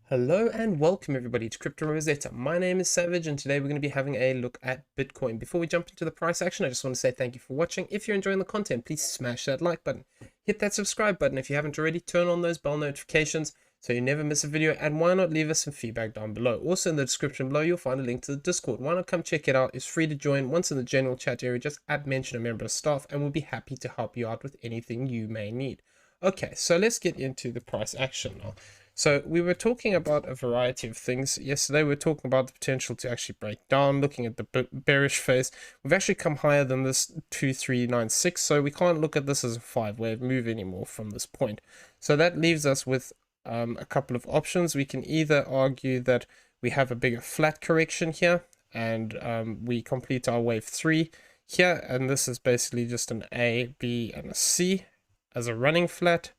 Hello and welcome everybody to Crypto Rosetta. My name is Savage and today we're going to be having a look at Bitcoin. Before we jump into the price action, I just want to say thank you for watching. If you're enjoying the content, please smash that like button. Hit that subscribe button if you haven't already. Turn on those bell notifications so you never miss a video, and why not leave us some feedback down below. Also in the description below you'll find a link to the Discord. Why not come check it out? It's free to join. Once in the general chat area, just mention a member of staff and we'll be happy to help you out with anything you may need. Okay, so let's get into the price action now. So we were talking about a variety of things yesterday. We were talking about the potential to actually break down, looking at the bearish phase. We've actually come higher than this 2396, so we can't look at this as a 5-wave move anymore from this point. So that leaves us with a couple of options. We can either argue that we have a bigger flat correction here, and we complete our wave 3 here, and this is basically just an A, B, and a C as a running flat.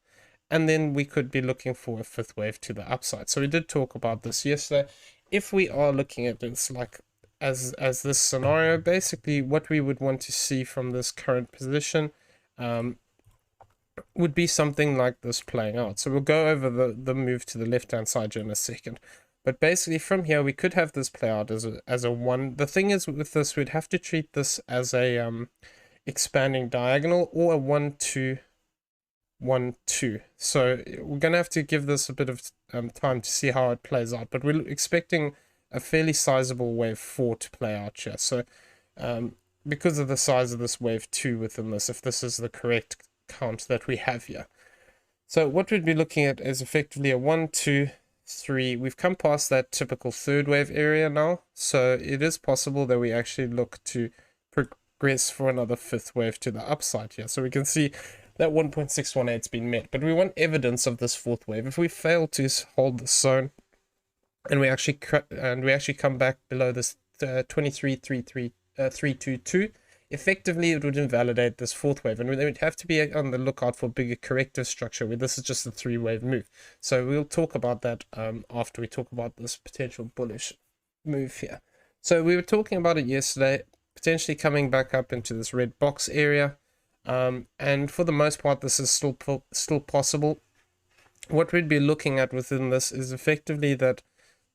And then we could be looking for a 5th wave to the upside. So we did talk about this yesterday. If we are looking at this like as this scenario, basically what we would want to see from this current position would be something like this playing out. So we'll go over the move to the left-hand side in a second. But basically from here, we could have this play out as a 1. The thing is with this, we'd have to treat this as a expanding diagonal or a 1, 2, 1, 2. So we're going to have to give this a bit of time to see how it plays out, but we're expecting a fairly sizable wave 4 to play out here. So because of the size of this wave 2 within this, if this is the correct count that we have here. So what we'd be looking at is effectively a 1, 2, 3. We've come past that typical 3rd wave area now, so it is possible that we actually look to progress for another 5th wave to the upside here. So we can see that 1.618 has been met, but we want evidence of this 4th wave. If we fail to hold the zone and we actually come back below this 23.322, effectively it would invalidate this 4th wave, and we would have to be on the lookout for a bigger corrective structure where this is just a 3-wave move. So we'll talk about that after we talk about this potential bullish move here. So we were talking about it yesterday, potentially coming back up into this red box area. And for the most part, this is still possible. What we'd be looking at within this is effectively that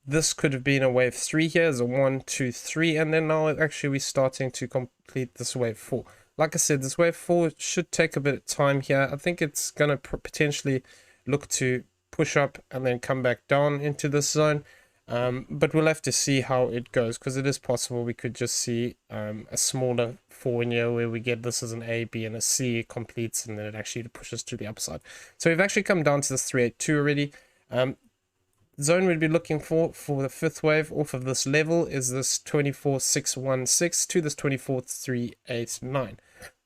this could have been a wave 3 here as a 1, 2, 3, and then now actually we're starting to complete this wave 4. Like I said, this wave 4 should take a bit of time here. I think it's going to potentially look to push up and then come back down into this zone. But we'll have to see how it goes, because it is possible we could just see a smaller 4 in here where we get this as an A, B, and a C. It completes and then it actually pushes to the upside. So we've actually come down to this 382 already. Zone we'd be looking for the 5th wave off of this level is this 24.616 to this 24.389.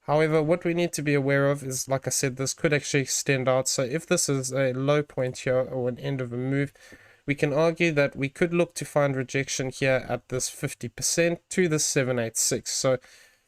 However, what we need to be aware of is, like I said, this could actually extend out. So if this is a low point here or an end of a move, we can argue that we could look to find rejection here at this 50% to this 786. So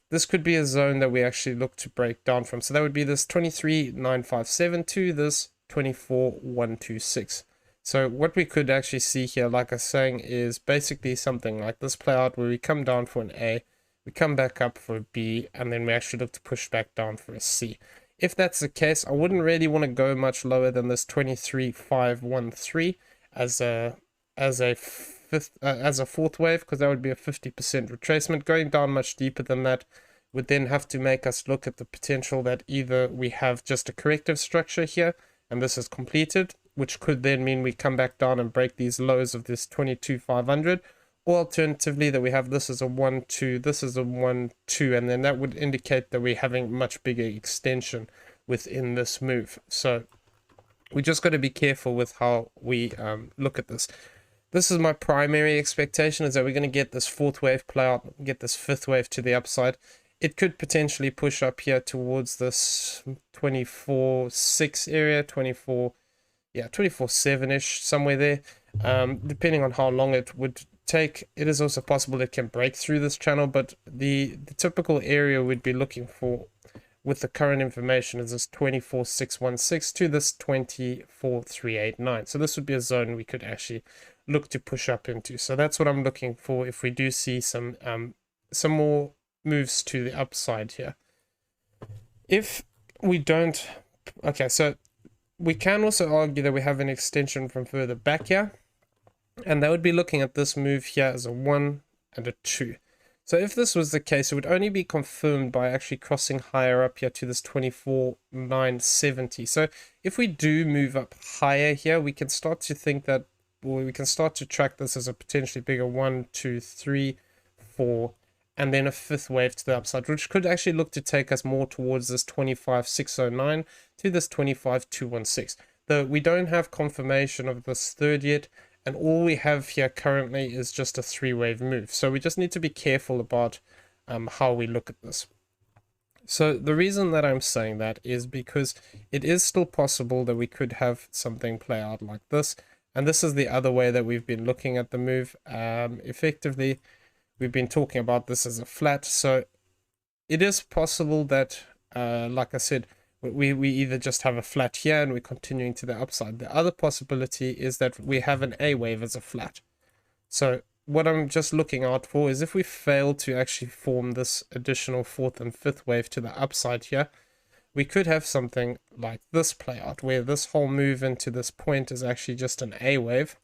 this could be a zone that we actually look to break down from. So that would be this 23.957 to this 24.126. So what we could actually see here, like I was saying, is basically something like this play out where we come down for an A, we come back up for a B, and then we actually look to push back down for a C. If that's the case, I wouldn't really want to go much lower than this 23.513 as a 4th wave, because that would be a 50% retracement. Going down much deeper than that would then have to make us look at the potential that either we have just a corrective structure here and this is completed, which could then mean we come back down and break these lows of this 22,500, or alternatively that we have this as a 1, 2, this is a 1, 2, and then that would indicate that we're having much bigger extension within this move. So we just got to be careful with how we look at this. This is my primary expectation, is that we're going to get this 4th wave play out, get this 5th wave to the upside. It could potentially push up here towards this 24.6 area, 24.7-ish, somewhere there, depending on how long it would take. It is also possible it can break through this channel, but the typical area we'd be looking for with the current information is this 24.616 to this 24.389. So this would be a zone we could actually look to push up into. So that's what I'm looking for if we do see some more moves to the upside here. If we don't, okay, so we can also argue that we have an extension from further back here, and that would be looking at this move here as a 1 and a 2. So if this was the case, it would only be confirmed by actually crossing higher up here to this 24,970. So if we do move up higher here, we can start to think that, well, we can start to track this as a potentially bigger 1, 2, 3, 4, and then a fifth wave to the upside, which could actually look to take us more towards this 25,609 to this 25,216. Though we don't have confirmation of this third yet, and all we have here currently is just a 3-wave move. So we just need to be careful about how we look at this. So the reason that I'm saying that is because it is still possible that we could have something play out like this. And this is the other way that we've been looking at the move. Effectively, we've been talking about this as a flat. So it is possible that, like I said, we either just have a flat here and we're continuing to the upside. The other possibility is that we have an A wave as a flat. So what I'm just looking out for is if we fail to actually form this additional fourth and fifth wave to the upside here, we could have something like this play out, where this whole move into this point is actually just an A wave.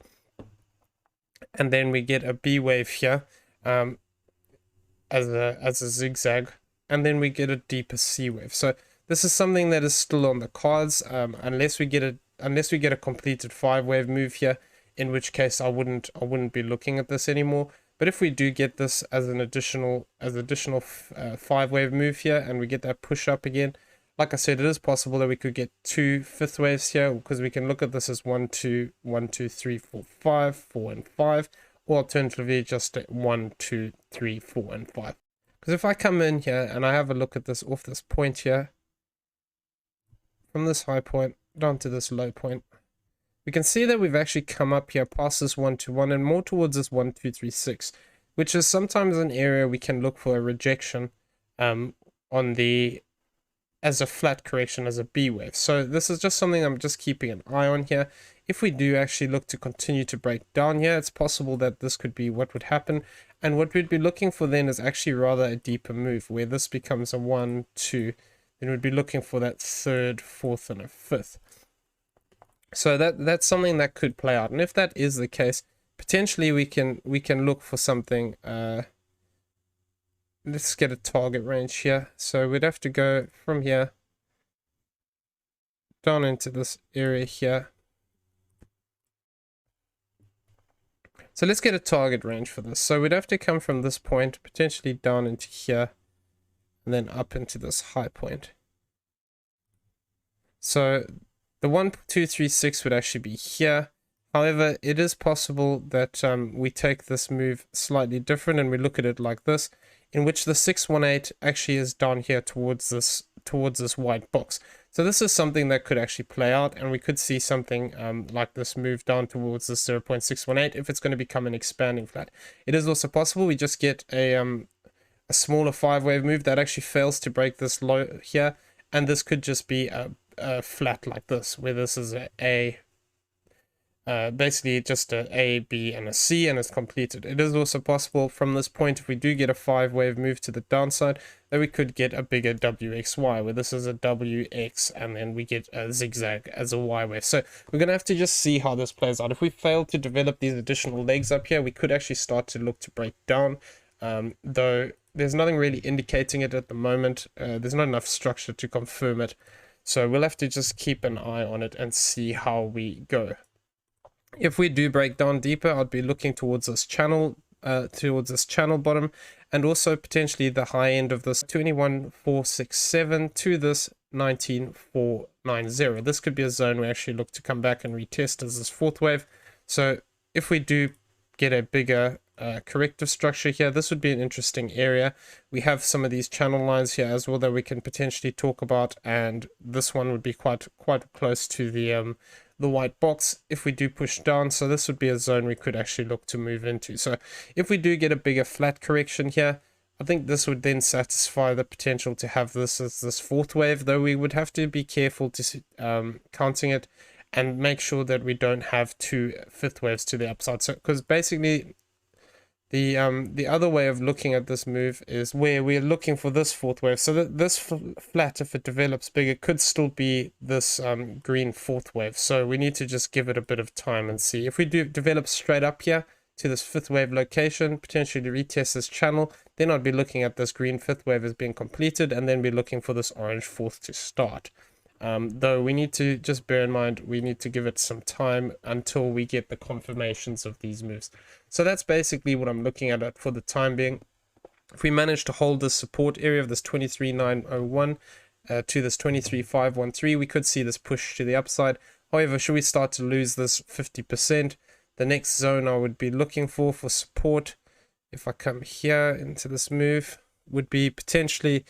And then we get a B wave here as a zigzag. And then we get a deeper C wave. So this is something that is still on the cards, unless we get a completed 5-wave move here, in which case I wouldn't be looking at this anymore. But if we do get this as an additional 5-wave move here, and we get that push up again, like I said, it is possible that we could get 2 fifth waves here, because we can look at this as 1, 2, 1, 2, 3, 4, 5, 4, and 5, or alternatively just 1, 2, 3, 4, and 5. Because if I come in here and I have a look at this off this point here, from this high point down to this low point, we can see that we've actually come up here past this 1, 2, 1 and more towards this 1, 2, 3, 6, which is sometimes an area we can look for a rejection on the as a flat correction, as a B wave. So this is just something I'm just keeping an eye on here. If we do actually look to continue to break down here, it's possible that this could be what would happen. And what we'd be looking for then is actually rather a deeper move, where this becomes a 1, 2, then we'd be looking for that third, fourth, and a fifth. So that's something that could play out. And if that is the case, potentially we can look for something. Let's get a target range here. So we'd have to go from here down into this area here. So let's get a target range for this. So we'd have to come from this point, potentially down into here, and then up into this high point. So the 1, 2, 3, 6 would actually be here. However, it is possible that we take this move slightly different and we look at it like this, in which the 618 actually is down here towards this white box. So this is something that could actually play out, and we could see something like this move down towards this 0.618 if it's going to become an expanding flat. It is also possible we just get a smaller 5-wave move that actually fails to break this low here, and this could just be a flat like this, where this is basically just a B, and a C, and it's completed. It is also possible from this point, if we do get a 5-wave move to the downside, that we could get a bigger WXY, where this is a WX, and then we get a zigzag as a Y wave. So we're going to have to just see how this plays out. If we fail to develop these additional legs up here, we could actually start to look to break down, though there's nothing really indicating it at the moment. There's not enough structure to confirm it. So we'll have to just keep an eye on it and see how we go. If we do break down deeper, I'd be looking towards this channel bottom, and also potentially the high end of this 21,467 to this 19,490. This could be a zone we actually look to come back and retest as this 4th wave. So if we do get a bigger corrective structure here, this would be an interesting area. We have some of these channel lines here as well that we can potentially talk about, and this one would be quite close to the white box if we do push down. So this would be a zone we could actually look to move into. So if we do get a bigger flat correction here, I think this would then satisfy the potential to have this as this 4th wave, though we would have to be careful to counting it and make sure that we don't have 2 5th waves to the upside. So because basically The other way of looking at this move is where we're looking for this fourth wave. So that this flat, if it develops bigger, could still be this green fourth wave. So we need to just give it a bit of time and see. If we do develop straight up here to this fifth wave location, potentially retest this channel, then I'd be looking at this green fifth wave as being completed, and then be looking for this orange fourth to start. Though we need to just bear in mind, we need to give it some time until we get the confirmations of these moves. So that's basically what I'm looking at for the time being. If we manage to hold this support area of this 23,901 to this 23,513, we could see this push to the upside. However, should we start to lose this 50%, the next zone I would be looking for support, if I come here into this move, would be potentially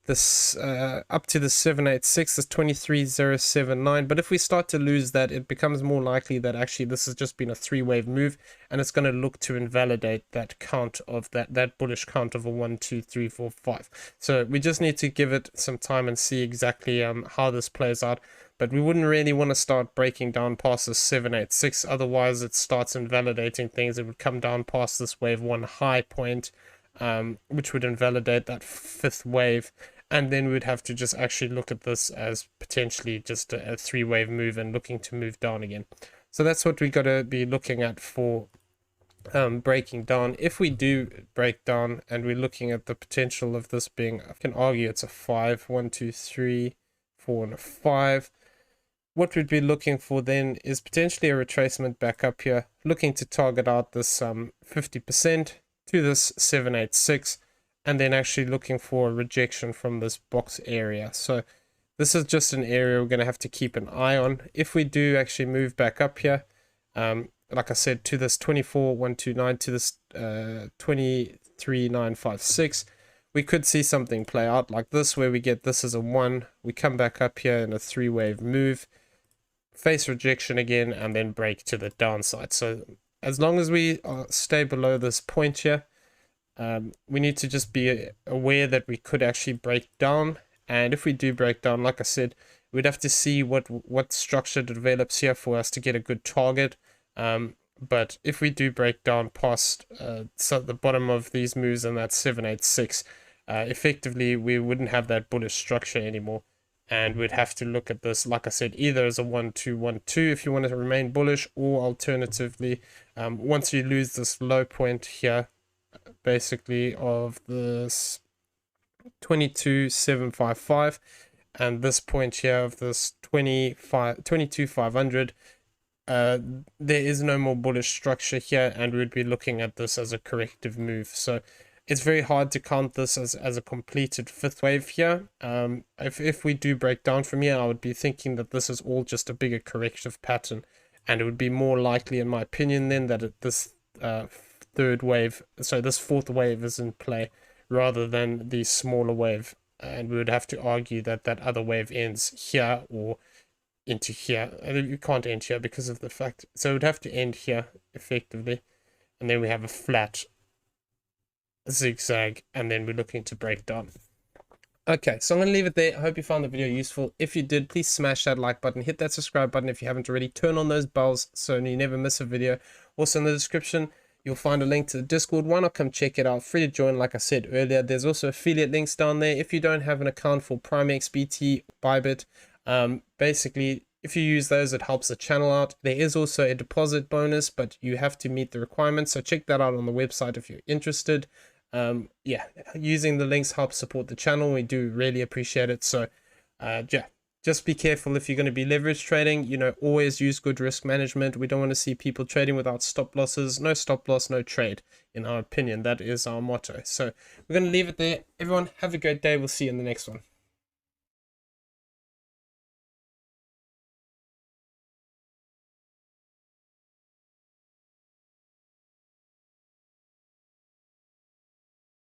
this up to the 786, this 23,079. But if we start to lose that, it becomes more likely that actually this has just been a three-wave move, and it's going to look to invalidate that count of that bullish count of a 1, 2, 3, 4, 5. So we just need to give it some time and see exactly how this plays out. But we wouldn't really want to start breaking down past this 786, otherwise it starts invalidating things. It would come down past this wave 1 high point, which would invalidate that fifth wave. And then we'd have to just actually look at this as potentially just a three-wave move and looking to move down again. So that's what we got to be looking at for breaking down. If we do break down and we're looking at the potential of this being, I can argue it's a 5, 1, 2, 3, 4, and a 5. What we'd be looking for then is potentially a retracement back up here, looking to target out this 50% to this 786. And then actually looking for a rejection from this box area. So this is just an area we're going to have to keep an eye on. If we do actually move back up here, like I said, to this 24,129, to this 23,956, we could see something play out like this, where we get this as a 1. We come back up here in a three-wave move, face rejection again, and then break to the downside. So as long as we stay below this point here, we need to just be aware that we could actually break down. And if we do break down, like I said, we'd have to see what structure develops here for us to get a good target. But if we do break down past so the bottom of these moves and that 786, effectively we wouldn't have that bullish structure anymore, and we'd have to look at this, like I said, either as a 1, 2, 1, 2 if you want to remain bullish, or alternatively, once you lose this low point here, basically of this 22,755 and this point here of this 22,500, there is no more bullish structure here, and we'd be looking at this as a corrective move. So it's very hard to count this as a completed fifth wave here. If we do break down from here, I would be thinking that this is all just a bigger corrective pattern, and it would be more likely, in my opinion, then that this third wave, so this fourth wave is in play rather than the smaller wave, and we would have to argue that that other wave ends here or into here. You can't end here because of the fact, so it would have to end here effectively, and then we have a flat zigzag, and then we're looking to break down. Okay, so I'm going to leave it there. I hope you found the video useful. If you did, please smash that like button, hit that subscribe button if you haven't already, turn on those bells so you never miss a video. Also in the description, you'll find a link to the Discord. Why not come check it out? Free to join, like I said earlier. There's also affiliate links down there. If you don't have an account for Primex, BT, BYBIT, basically, if you use those, it helps the channel out. There is also a deposit bonus, but you have to meet the requirements. So check that out on the website if you're interested. Yeah, using the links helps support the channel. We do really appreciate it. So, yeah. Just be careful if you're going to be leverage trading. You know, always use good risk management. We don't want to see people trading without stop losses. No stop loss, no trade, in our opinion. That is our motto. So we're going to leave it there. Everyone, have a great day. We'll see you in the next one.